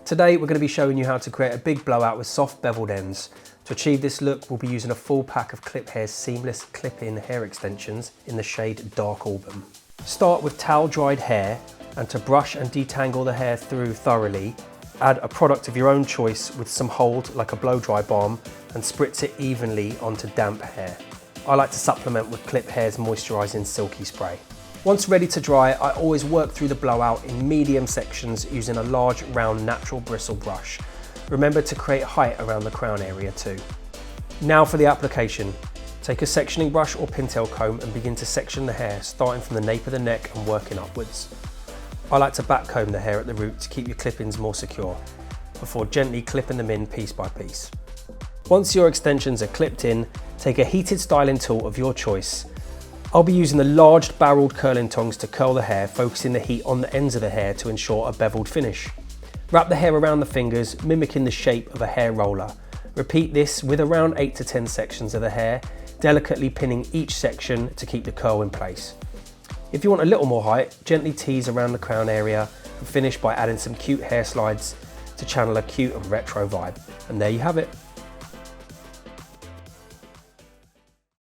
Today we're going to be showing you how to create a big blowout with soft beveled ends. To achieve this look, we'll be using a full pack of Cliphair's seamless clip-in hair extensions in the shade Dark Auburn. Start with towel dried hair, and to brush and detangle the hair through thoroughly, add a product of your own choice with some hold like a blow dry balm and spritz it evenly onto damp hair. I like to supplement with Cliphair's moisturising silky spray. Once ready to dry, I always work through the blowout in medium sections using a large round natural bristle brush. Remember to create height around the crown area too. Now for the application. Take a sectioning brush or pintail comb and begin to section the hair, starting from the nape of the neck and working upwards. I like to back comb the hair at the root to keep your clip-ins more secure, before gently clipping them in piece by piece. Once your extensions are clipped in, take a heated styling tool of your choice. I'll be using the large barreled curling tongs to curl the hair, focusing the heat on the ends of the hair to ensure a beveled finish. Wrap the hair around the fingers, mimicking the shape of a hair roller. Repeat this with around 8 to 10 sections of the hair, delicately pinning each section to keep the curl in place. If you want a little more height, gently tease around the crown area and finish by adding some cute hair slides to channel a cute and retro vibe. And there you have it.